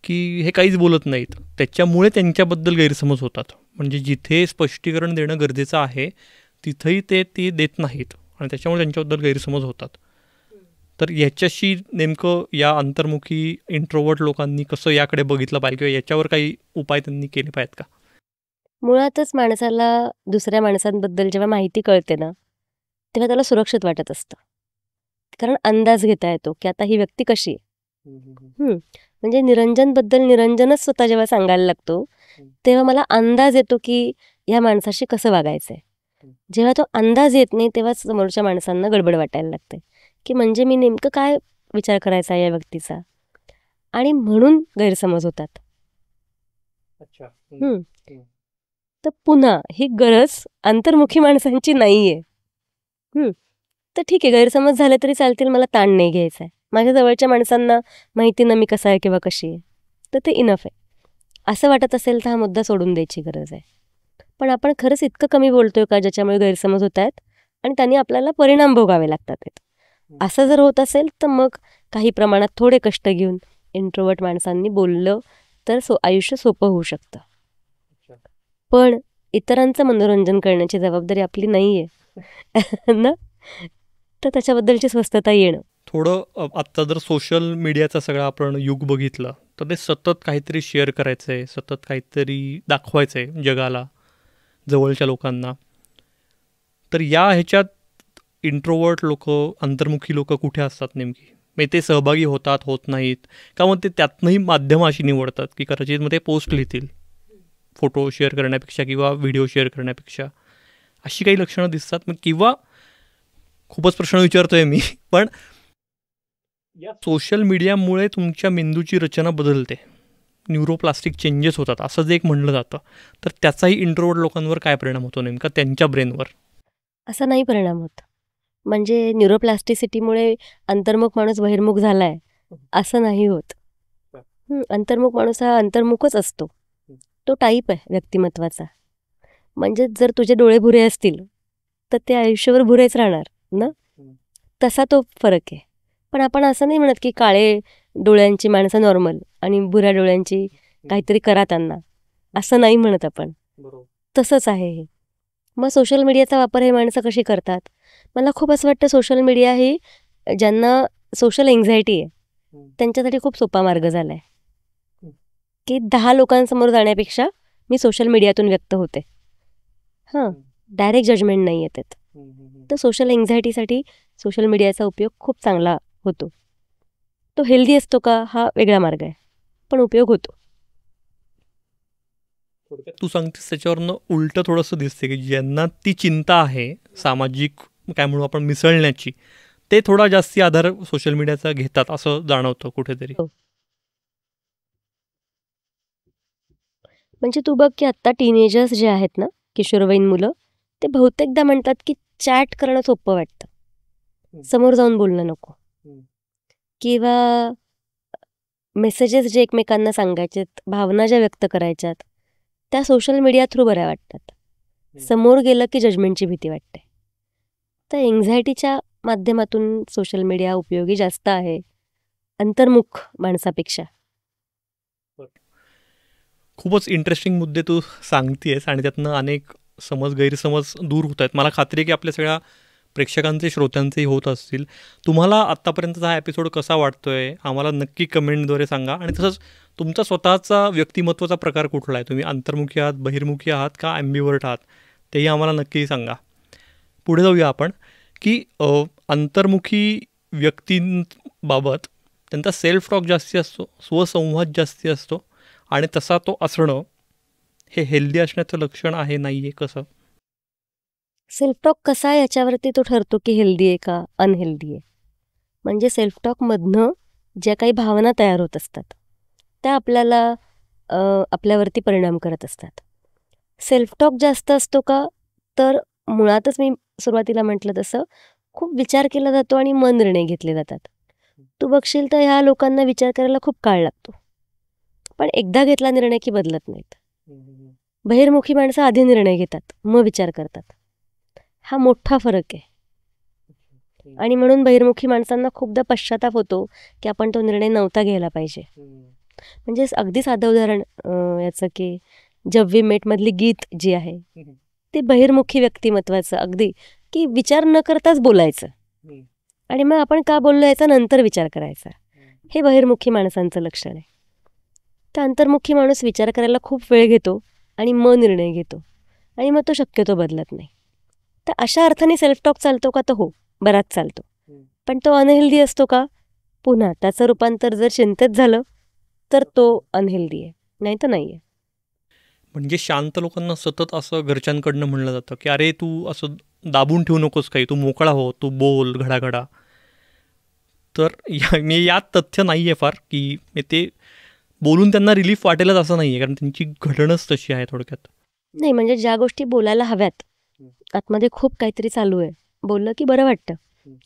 की हे काहीच बोलत नाहीत, त्याच्यामुळे त्यांच्याबद्दल गैरसमज होतात. म्हणजे जिथे स्पष्टीकरण देणं गरजेचं आहे तिथंही ते देत नाहीत, आणि त्याच्यामुळे त्यांच्याबद्दल गैरसमज होतात. तर याच्याशी नेमकं या अंतर्मुखी इंट्रोवर्ट लोकांनी कसं याकडे बघितलं पाहिजे, किंवा याच्यावर काही उपाय त्यांनी केले पाहिजेत का? मुळातच माणसाला दुसऱ्या माणसांबद्दल जेव्हा माहिती कळते ना, तेव्हा त्याला सुरक्षित वाटत असतं, कारण अंदाज घेता येतो की आता ही व्यक्ती कशी आहे. म्हणजे निरंजनबद्दल निरंजनच स्वतः जेव्हा सांगायला लागतो तेव्हा मला अंदाज येतो की ह्या माणसाशी कसं वागायचंय. जेव्हा तो अंदाज येत नाही तेव्हा समोरच्या माणसांना गडबड वाटायला लागते की म्हणजे मी नेमकं काय विचार करायचा या व्यक्तीचा, आणि म्हणून गैरसमज होतात. तर पुन्हा ही गरज अंतर्मुखी माणसांची नाहीये. तर ठीक आहे, गैरसमज झाले तरी चालतील, मला ताण नाही घ्यायचा आहे, माझ्या जवळच्या माणसांना माहिती ना मी कसा आहे किंवा कशी आहे, तर ते इनफ आहे. असं वाटत असेल तर हा मुद्दा सोडून द्यायची गरज आहे. पण आपण खरंच इतकं कमी बोलतोय का ज्याच्यामुळे गैरसमज होत आहेत आणि त्यांनी आपल्याला परिणाम भोगावे लागतात? असं जर होत असेल तर मग काही प्रमाणात थोडे कष्ट घेऊन इंट्रोवर्ट माणसांनी बोललं तर आयुष्य सोपं होऊ शकतं. पण इतरांचं मनोरंजन करण्याची जबाबदारी आपली नाही आहे ना, तर त्याच्याबद्दलची स्वस्थता येणं. थोडं आत्ता जर सोशल मीडियाचा सगळा आपण युग बघितलं तर ते सतत काहीतरी शेअर करायचं आहे, सतत काहीतरी दाखवायचं आहे जगाला, जवळच्या लोकांना. तर या ह्याच्यात इंट्रोवर्ट लोक, अंतर्मुखी लोक कुठे असतात नेमकी? म्हणजे ते सहभागी होतात, होत नाहीत का? मग ते त्यातनंही माध्यम अशी निवडतात की कदाचित मग ते पोस्ट लिहितील फोटो शेअर करण्यापेक्षा किंवा व्हिडिओ शेअर करण्यापेक्षा, अशी काही लक्षणं दिसतात. मग किंवा खूपच प्रश्न विचारतोय मी, पण या सोशल मीडियामुळे तुमच्या मेंदूची रचना बदलते, न्यूरोप्लास्टिक चेंजेस होतात असं जे एक म्हणलं जातं, तर त्याचाही इंट्रोवर्ट लोकांवर काय परिणाम होतो नेमका त्यांच्या ब्रेनवर? असा नाही परिणाम होत. म्हणजे न्यूरोप्लास्टिसिटीमुळे अंतर्मुख माणूस बहिर्मुख झालाय असं नाही होत. अंतर्मुख माणूस हा अंतर्मुखच असतो, तो टाईप आहे व्यक्तिमत्वाचा. म्हणजे जर तुझे डोळे भुरे असतील तर ते आयुष्यभर भुरेच राहणार ना, तसा तो फरक आहे. पण आपण असं नाही म्हणत की काळे डोळ्यांची माणसं नॉर्मल आणि भुऱ्या डोळ्यांची काहीतरी करा त्यांना, असं नाही म्हणत आपण. तसंच आहे हे. मग सोशल मीडियाचा वापर हे माणसं कशी करतात? मला खूप असं वाटतं सोशल मीडिया ही ज्यांना सोशल एन्झायटी आहे त्यांच्यासाठी खूप सोपा मार्ग झाला आहे की 10 लोकांसमोर जाण्यापेक्षा मी सोशल मीडियातून व्यक्त होते. डायरेक्ट जजमेंट नाही येत. तर सोशल एन्झायटीसाठी सोशल मीडियाचा उपयोग खूप चांगला होतो. तो हेल्दी असतो का हा वेगळा मार्ग आहे, पण उपयोग होतो. तू सांगतेस त्याच्यावरनं उलटं थोडंसं दिसते की ज्यांना ती चिंता आहे सामाजिक काय म्हणू आपण मिसळण्याची, ते थोडा जास्ती आधार सोशल मीडियाचा घेतात असं जाणवतं कुठेतरी. म्हणजे तू बघ की आत्ता टीनेजर्स जे आहेत ना, किशोरवयीन मुलं, ते बहुतेकदा म्हणतात की चॅट करणं सोपं वाटतं, समोर जाऊन बोलणं नको, किंवा मेसेजेस जे एकमेकांना सांगायचेत, भावना ज्या व्यक्त करायच्यात त्या सोशल मीडिया थ्रू बऱ्या वाटतात. समोर गेलं की जजमेंटची भीती वाटते. तर एन्झायटीच्या माध्यमातून सोशल मीडिया उपयोगी जास्त आहे अंतर्मुख माणसापेक्षा. खूपच इंटरेस्टिंग मुद्दे तू सांगतेस आणि त्यातनं अनेक गैरसमज दूर होत आहेत. मला खात्री आहे की आपल्या सगळ्या प्रेक्षकांचे श्रोत्यांचेही होत असतील. तुम्हाला आत्तापर्यंतचा हा एपिसोड कसा वाटतोय आम्हाला नक्की कमेंटद्वारे सांगा. आणि तसंच तुमचा स्वतःचा व्यक्तिमत्वाचा प्रकार कुठला आहे, तुम्ही अंतर्मुखी आहात, बहिर्मुखी आहात का ॲम्बिवर्ट आहात, तेही आम्हाला नक्की सांगा. पुढे जाऊया आपण की अंतर्मुखी व्यक्तींबाबत त्यांचा सेल्फ टॉक जास्ती असतो, स्वसंवाद जास्ती असतो आणि तसा तो असणं हे हेल्दी असण्याचं लक्षण आहे नाही आहे कसं? सेल्फ टॉक कसा आहे याच्यावरती तो ठरतो की हेल्दी आहे का अनहेल्दी आहे. म्हणजे सेल्फ टॉकमधनं ज्या काही भावना तयार होत असतात त्या आपल्यावरती परिणाम करत असतात. सेल्फ टॉक जास्त असतो का, तर मुळातच मी सुरुवातीला म्हटलं तसं खूप विचार केला जातो आणि मन निर्णय घेतले जातात. तू बघशील तर ह्या लोकांना विचार करायला खूप काळ लागतो, पण एकदा घेतला निर्णय की बदलत नाहीत. बहिर्मुखी माणसं आधी निर्णय घेतात मग विचार करतात. हा मोठा फरक आहे आणि म्हणून बहिर्मुखी माणसांना खूपदा पश्चाताप होतो की आपण तो निर्णय नव्हता घ्यायला पाहिजे. म्हणजे अगदी साधं उदाहरण याचं की जब वी मेट मधली गीत जी आहे ते बहिर्मुखी व्यक्तिमत्वाचं अगदी की विचार न करताच बोलायचं आणि मग आपण का बोललो याचा नंतर विचार करायचा. हे बहिर्मुखी माणसांचं लक्षण आहे. तर अंतर्मुखी माणूस विचार करायला खूप वेळ घेतो आणि मग निर्णय घेतो आणि मग तो शक्यतो बदलत नाही. तर अशा अर्थाने सेल्फ टॉक चालतो का, तर हो, बराच चालतो. पण तो अनहेल्दी असतो का, पुन्हा त्याचं रूपांतर जर चिंतेत झालं तर तो अनहेल्दी आहे, नाही तर नाही आहे. म्हणजे शांत लोकांना सतत असं घरच्यांकडनं म्हणलं जातं की अरे तू असं दाबून ठेवू नकोस काही, तू मोकळा हो, तू बोल घडाघडा. तर मी यात तथ्य नाही आहे फार की ते बोलून त्यांना रिलीफ वाटेलच असं नाही आहे, कारण त्यांची घडणच तशी आहे थोडक्यात. नाही, म्हणजे ज्या गोष्टी बोलायला हव्यात, आतमध्ये खूप काहीतरी चालू आहे, बोललं की बरं वाटतं.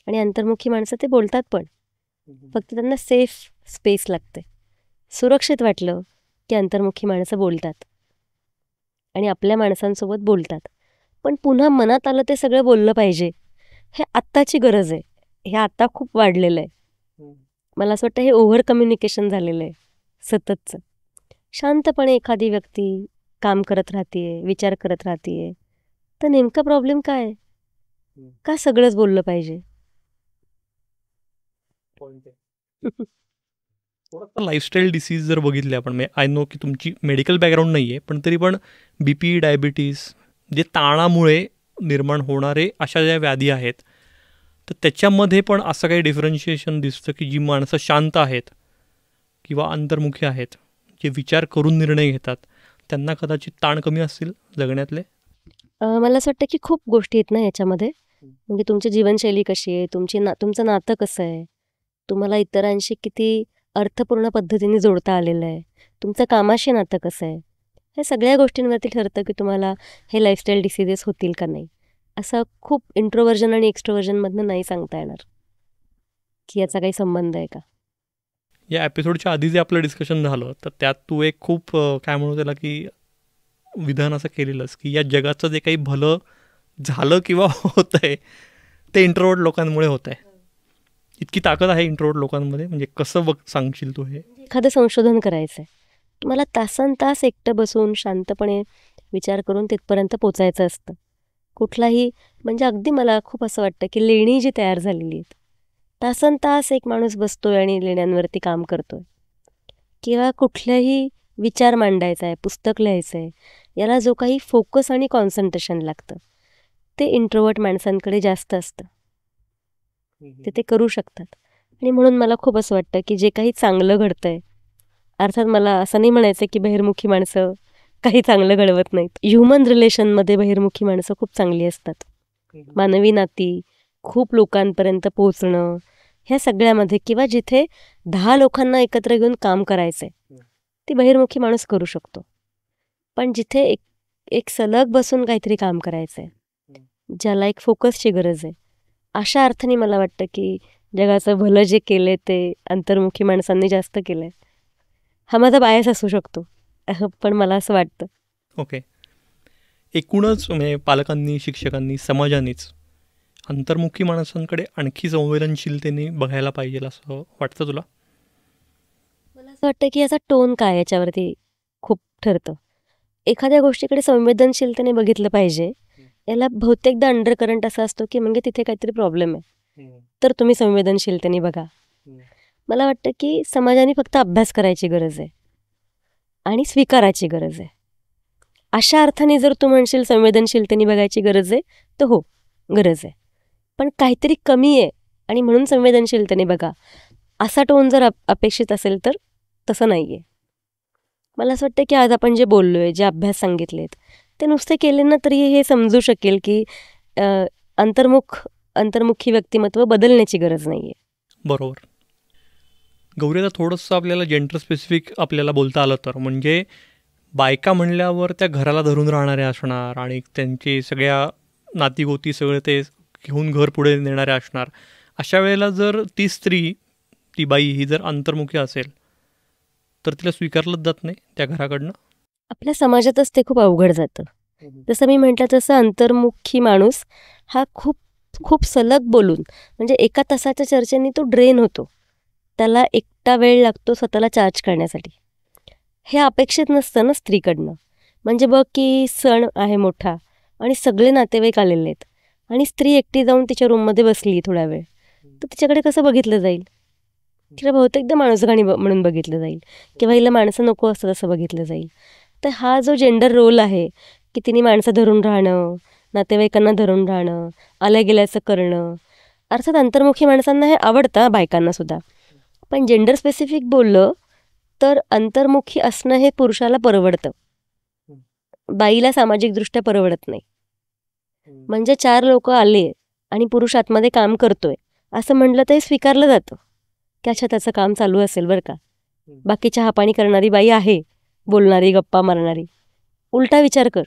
आणि अंतर्मुखी माणसं ते बोलतात पण, फक्त त्यांना सेफ स्पेस लागते. सुरक्षित वाटलं की अंतर्मुखी माणसं बोलतात आणि आपल्या माणसांसोबत बोलतात. पण पुन्हा मनात आलं ते सगळं बोललं पाहिजे, हे आत्ताची गरज आहे. हे आता खूप वाढलेलं आहे. मला असं वाटतं हे ओव्हर कम्युनिकेशन झालेलं आहे सततचं. शांतपणे एखादी व्यक्ती काम करत राहतीये, विचार करत राहतीये, तर नेमका प्रॉब्लेम काय आहे? का सगळंच बोललं पाहिजे? लाईफस्टाईल डिसीज जर बघितले आपण, आय नो की तुमची मेडिकल बॅकग्राऊंड नाही आहे, पण तरी पण BP, डायबिटीज जे ताणामुळे निर्माण होणारे अशा ज्या व्याधी आहेत, तर त्याच्यामध्ये पण असं काही डिफरन्शिएशन दिसतं की जी माणसं शांत आहेत किंवा अंतर्मुखी आहेत, जे विचार करून निर्णय घेतात, त्यांना कदाचित ताण कमी असतील जगण्यातले. मला असं वाटतं की खूप गोष्टी आहेत ना याच्यामध्ये. म्हणजे तुमची जीवनशैली कशी आहे, तुमचं नातं कसं आहे, तुम्हाला इतरांशी किती अर्थपूर्ण पद्धतीने जोडता आलेलं आहे, तुमचं कामाशी नातं कसं आहे, हे सगळ्या गोष्टींवरती ठरतं की तुम्हाला हे लाईफस्टाईल डिसिजेस होतील का नाही. असं खूप इंट्रोवर्जन आणि एक्स्ट्रोवर्जनमधनं नाही सांगता येणार की याचा काही संबंध आहे का. या एपिसोडच्या आधी जे आपलं डिस्कशन झालं, तर त्यात तू एक खूप काय म्हणू त्याला की विधान असं केलेलंस की या जगाचं जे काही भलं झालं किंवा होत आहे ते इंट्रोवर्ट लोकांमुळे होत आहे. इतकी ताकद आहे इंट्रोवर्ट लोकांमध्ये, म्हणजे कसं सांगशील तू हे? एखादं संशोधन करायचं आहे, तुम्हाला तासनतास एकटं बसून शांतपणे विचार करून तिथपर्यंत पोचायचं असतं. कुठलाही म्हणजे अगदी मला खूप असं वाटतं की लेणी जी तयार झालेली आहेत, तासनतास एक माणूस बसतोय आणि लेण्यांवरती काम करतोय, किंवा कुठल्याही विचार मांडायचा आहे, पुस्तक लिहायचं आहे, याला जो काही फोकस आणि कॉन्सन्ट्रेशन लागतं ते इंट्रोवर्ट माणसांकडे जास्त असतं. ते करू शकतात. आणि म्हणून मला खूप असं वाटतं की जे काही चांगलं घडतंय, अर्थात मला असं नाही म्हणायचं की बहिर्मुखी माणसं काही चांगलं घडवत नाहीत. ह्युमन रिलेशनमध्ये बहिर्मुखी माणसं खूप चांगली असतात. मानवी नाती, खूप लोकांपर्यंत पोहोचणं, ह्या सगळ्यामध्ये, किंवा जिथे 10 लोकांना एकत्र घेऊन काम करायचंय ती बहिर्मुखी माणूस करू शकतो. पण जिथे एक सलग बसून काहीतरी काम करायचंय, ज्याला एक फोकसची गरज आहे, अशा अर्थाने मला वाटतं की जगाचं भलं जे केलंय ते अंतर्मुखी माणसांनी जास्त केलंय. हा माझा बायस असू शकतो, पण मला असं वाटतं. ओके. एकूणच म्हणजे पालकांनी, शिक्षकांनी, समाजानेच अंतर्मुखी माणसांकडे आणखी संवेदनशीलतेने बघायला पाहिजे असं वाटतं तुला? मला असं वाटतं की याचा टोन काय याच्यावरती खूप ठरतं. एखाद्या गोष्टीकडे संवेदनशीलतेने बघितलं पाहिजे. याला बहुतेकदा अंडर करंट असा असतो की म्हणजे तिथे काहीतरी प्रॉब्लेम आहे, तर तुम्ही संवेदनशीलतेने बघा. मला वाटतं की समाजाने फक्त अभ्यास करायची गरज आहे आणि स्वीकारायची गरज आहे. अशा अर्थाने जर तू म्हणशील संवेदनशीलतेने बघायची गरज आहे, तर हो, गरज आहे. पण काहीतरी कमी आहे आणि म्हणून संवेदनशीलतेने बघा, असा टोन जर अपेक्षित असेल तर तसं नाही आहे. मला असं वाटतं की आज आपण जे बोललो आहे, जे अभ्यास सांगितलेत, ते नुसते केले ना तरी हे समजू शकेल की अंतर्मुखी व्यक्तिमत्व बदलण्याची गरज नाही आहे. बरोबर. गौरी, आता थोडंसं आपल्याला जेंडर स्पेसिफिक आपल्याला बोलता आलं तर, म्हणजे बायका म्हणल्यावर त्या घराला धरून राहणाऱ्या असणार आणि त्यांची सगळ्या नातीगोती सगळं ते घेऊन घर पुढे नेणाऱ्या असणार. अशा वेळेला जर ती स्त्री, ती बाई ही जर अंतर्मुखी असेल तर तिला स्वीकारलंच जात नाही त्या घराकडनं. आपल्या समाजातच ते खूप अवघड जातं. जसं मी म्हटलं तसं अंतर्मुखी माणूस हा खूप खूप सलग बोलून म्हणजे 1 तासाच्या चर्चेने तो ड्रेन होतो. त्याला एकटा वेळ लागतो स्वतःला चार्ज करण्यासाठी. हे अपेक्षित नसतं ना स्त्रीकडनं. म्हणजे बघ की सण आहे मोठा आणि सगळे नातेवाईक आलेले आहेत आणि स्त्री एकटी जाऊन तिच्या रूममध्ये बसली थोडा वेळ, तर तिच्याकडे कसं बघितलं जाईल? तिला बहुतेकदा माणूसगाणी म्हणून बघितलं जाईल किंवा हिला माणसं नको असतं तसं बघितलं जाईल. तर हा जो जेंडर रोल आहे की तिने माणसं धरून राहणं, नातेवाईकांना धरून राहणं, आल्या गेल्याचं करणं, अर्थात अंतर्मुखी माणसांना हे आवडतं, बायकांनासुद्धा. पण जेंडर स्पेसिफिक बोललं तर अंतर्मुखी असणं हे पुरुषाला परवडतं, बाईला सामाजिकदृष्ट्या परवडत नाही. म्हणजे 4 लोक आले आणि पुरुष आतमध्ये काम करतोय असं म्हटलं तर हे स्वीकारलं जातं की अच्छा त्याचं काम चालू असेल बरं का, बाकी चहापाणी करणारी बाई आहे, बोलणारी, गप्पा मारणारी. उलटा विचार कर,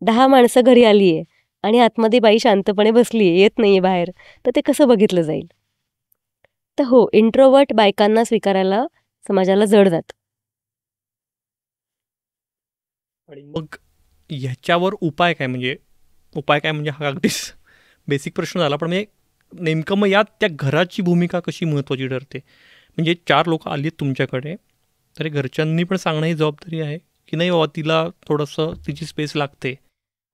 10 माणसं घरी आली आहे आणि आतमध्ये बाई शांतपणे बसली आहे, येत नाही आहे बाहेर, तर ते कसं बघितलं जाईल? तर हो, इंट्रोवर्ट बायकांना स्वीकारायला समाजाला जड जातं. आणि मग ह्याच्यावर उपाय काय? म्हणजे हा अगदीच बेसिक प्रश्न झाला, पण म्हणजे नेमकं मग यात त्या घराची भूमिका कशी महत्त्वाची ठरते? म्हणजे 4 लोक आली आहेत तुमच्याकडे, तर घरच्यांनी पण सांगणं ही जबाबदारी आहे की नाही बाबा तिला थोडंसं तिची स्पेस लागते?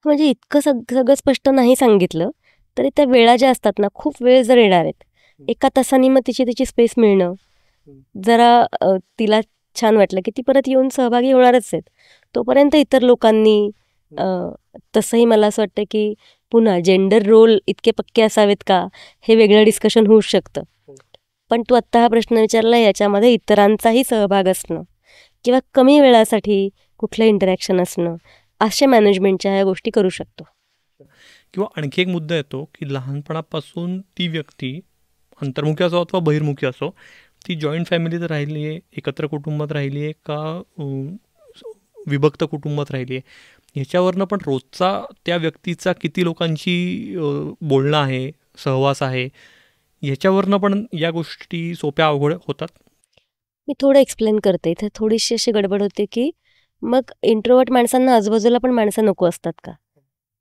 म्हणजे इतकं सगळं स्पष्ट नाही सांगितलं तरी त्या वेळा ज्या असतात ना, खूप वेळ जर येणार आहेत, 1 तासाने मग तिची स्पेस मिळणं, जरा तिला छान वाटलं की ती परत येऊन सहभागी होणारच आहेत. तोपर्यंत इतर लोकांनी तसंही मला असं वाटतं की पुन्हा जेंडर रोल इतके पक्के असावेत का, हे वेगळं डिस्कशन होऊ शकतं. पण तू आत्ता हा प्रश्न विचारला, याच्यामध्ये इतरांचाही सहभाग असणं किंवा कमी वेळासाठी कुठलं इंटरॅक्शन असणं, अशा मॅनेजमेंटच्या ह्या गोष्टी करू शकतो. किंवा आणखी एक मुद्दा येतो की लहानपणापासून ती व्यक्ती अंतर्मुखी असो अथवा बहिर्मुखी असो, ती जॉईंट फॅमिलीत राहिली आहे, एकत्र कुटुंबात राहिली आहे का विभक्त कुटुंबात राहिली आहे, ह्याच्यावरनं पण रोजचा त्या व्यक्तीचा किती लोकांशी बोलणं आहे, सहवास आहे, ह्याच्यावरनं पण या गोष्टी सोप्या अवघड होतात. मी थोडं एक्सप्लेन करते. इथे थोडीशी अशी गडबड होते की मग इंट्रोवर्ट माणसांना आजूबाजूला पण माणसं नको असतात का?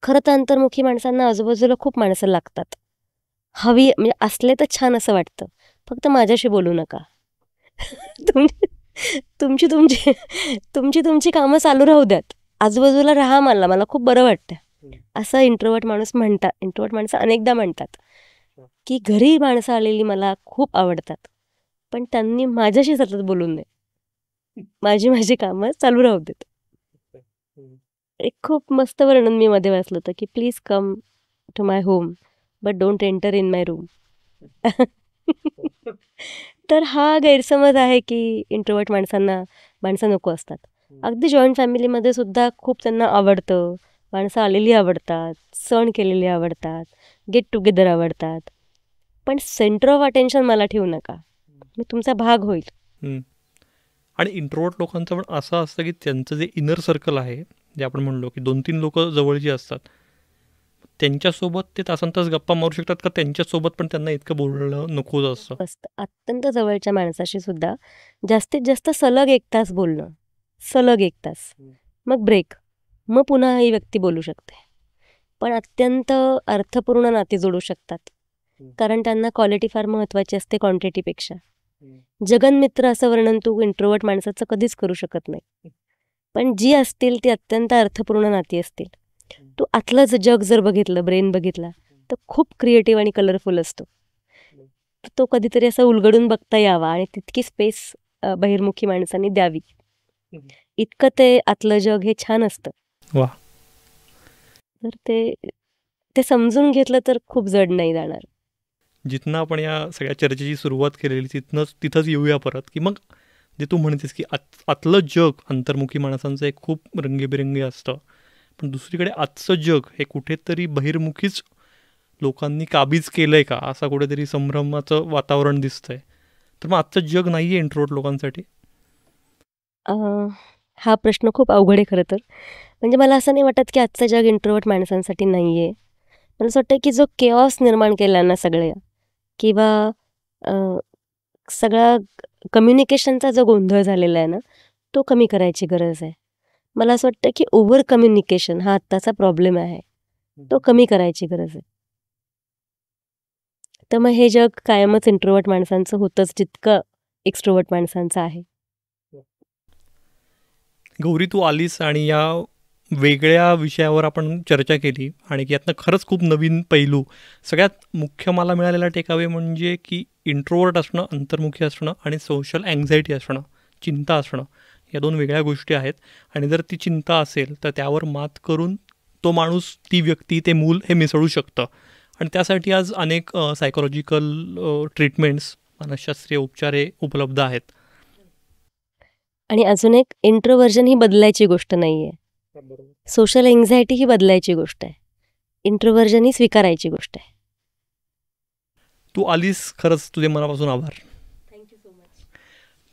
खरं तर अंतर्मुखी माणसांना आजूबाजूला खूप माणसं लागतात. हवी म्हणजे असले तर छान असं वाटतं, फक्त माझ्याशी बोलू नका. तुमची तुमची तुमची तुमची तुमची कामं चालू राहू द्यात, आजूबाजूला राहा, मला खूप बरं वाटतं, असं इंट्रोवर्ट माणसं अनेकदा म्हणतात की घरी माणसं आलेली मला खूप आवडतात, पण त्यांनी माझ्याशी सतत बोलून नये, माझी कामं चालू राहू देत. एक खूप मस्त वर्णन मी मध्ये वाचलं होतं की please come to my home but don't enter in my room. तर हा गैरसमज आहे की इंट्रोवर्ट माणसांना माणसं नको असतात. अगदी जॉईंट फॅमिलीमध्ये सुद्धा खूप त्यांना आवडतं, माणसं आलेली आवडतात, सण केलेले आवडतात, गेट टुगेदर आवडतात, पण सेंटर ऑफ अटेन्शन मला ठेवू नका, मी तुमचा भाग होईल. आणि इंट्रोवर्ट लोकांचं पण असं असतं की त्यांचं जे इनर सर्कल आहे, जे आपण म्हणलो की 2-3 लोक जवळची असतात, त्यांच्यासोबत ते तासंतास गप्पा मारू शकतात का त्यांच्यासोबत पण त्यांना इतकं बोलणं नकोच असतं? अत्यंत जवळच्या माणसाशी सुद्धा जास्तीत जास्त सलग 1 तास बोलणं, सलग 1 तास, मग ब्रेक, मग पुन्हा ही व्यक्ती बोलू शकते. पण अत्यंत अर्थपूर्ण नाती जोडू शकतात, कारण त्यांना क्वालिटी फार महत्त्वाची असते क्वांटिटीपेक्षा. जगनमित्र असं वर्णन तू इंट्रोवर्ट माणसाचं कधीच करू शकत नाही. पण जी असतील ती अत्यंत अर्थपूर्ण नाती असतील. तू आतलंच जग जर बघितलं, ब्रेन बघितला, तर खूप क्रिएटिव्ह आणि कलरफुल असतो. तर तो कधीतरी असा उलगडून बघता यावा आणि तितकी स्पेस बहिर्मुखी माणसांनी द्यावी. इतकं ते आतलं जग हे छान असतं. वा. तर ते समजून घेतलं तर खूप जड नाही जाणार. जिथनं आपण या सगळ्या चर्चेची सुरुवात केलेली तिथंच येऊया परत, की मग जे तू म्हणतेस की आतलं जग अंतर्मुखी माणसांचं एक खूप रंगीबेरंगी असतं, पण दुसरीकडे आजचं जग हे कुठेतरी बहिर्मुखीच लोकांनी काबीज केलं आहे का, असा कुठेतरी संभ्रमाचं वातावरण दिसतंय. तर मग आजचं जग नाही आहे इंट्रोवर्ट लोकांसाठी? हा प्रश्न खूप अवघड आहे खरं तर. म्हणजे मला असं नाही वाटत की आजचं जग इंट्रोवर्ट माणसांसाठी नाही आहे. मला असं वाटतं की जो केऑस निर्माण केला ना सगळ्या, किंवा अ, सगळा कम्युनिकेशनचा जो गोंधळ झालेला आहे ना, तो कमी करायची गरज आहे. मला असं वाटतं की ओव्हर कम्युनिकेशन हा आत्ताचा प्रॉब्लेम आहे, तो कमी करायची गरज आहे. तर मग हे जग कायमच इंट्रोवर्ट माणसांचं होतंच जितकं एक्स्ट्रोवर्ट माणसांचं आहे. गौरी, तू आलीस आणि या वेगळ्या विषयावर आपण चर्चा केली आणि यातनं खरंच खूप नवीन पैलू. सगळ्यात मुख्य मला मिळालेला टेकअवे म्हणजे की इंट्रोवर्ट असणं, अंतर्मुखी असणं आणि सोशल अँझायटी असणं, चिंता असणं, या 2 वेगळ्या गोष्टी आहेत. आणि जर ती चिंता असेल तर त्यावर मात करून तो माणूस, ती व्यक्ती, ते मूल हे मिसळू शकतं. आणि त्यासाठी आज अनेक सायकोलॉजिकल ट्रीटमेंट्स, मानसशास्त्रीय उपचार हे उपलब्ध आहेत. आणि अजून एक, इंट्रोव्हर्जन ही बदलायची गोष्ट नाही आहे. सोशल एन्झायटी ही बदलायची गोष्ट आहे. इंट्रोव्हर्जन ही स्वीकारायची गोष्ट आहे. तू आलीस, खरंच तुझे मनापासून आभार. Thank you so much.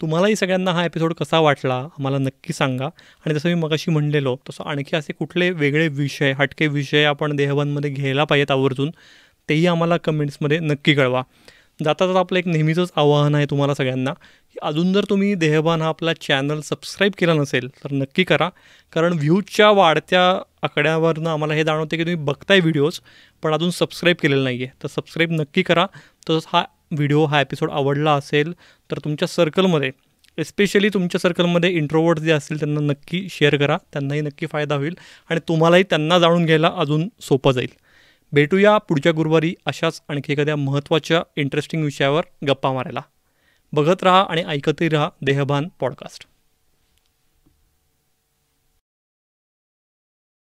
तुम्हालाही सगळ्यांना हा एपिसोड कसा वाटला आम्हाला नक्की सांगा. आणि जसं मी मगाशी म्हणलेलो तसं आणखी असे कुठले वेगळे विषय, हटके विषय आपण देहबानमध्ये घ्यायला पाहिजेत आवर्जून, तेही आम्हाला कमेंट्समध्ये नक्की कळवा. जाता जाता आपलं एक नेहमीचंच आवाहन आहे तुम्हाला सगळ्यांना, की अजून जर तुम्ही देहबान हा आपला चॅनल सबस्क्राईब केला नसेल तर नक्की करा. कारण व्ह्यूजच्या वाढत्या आकड्यावरनं आम्हाला हे जाणवते की तुम्ही बघताय व्हिडिओज पण अजून सबस्क्राईब केलेलं नाही आहे. तर सबस्क्राईब नक्की करा. तसंच हा एपिसोड आवडला असेल तर तुमच्या सर्कलमध्ये, एस्पेशली तुमच्या सर्कलमध्ये इंट्रोवर्ट्स जे असतील त्यांना नक्की शेअर करा. त्यांनाही नक्की फायदा होईल आणि तुम्हालाही त्यांना जाणून घ्यायला अजून सोपं जाईल. भेटूया पुढच्या गुरुवारी अशाच आणखी एखाद्या महत्त्वाच्या इंटरेस्टिंग विषयावर गप्पा मारायला. बघत राहा आणि ऐकतही राहा देहभान पॉडकास्ट.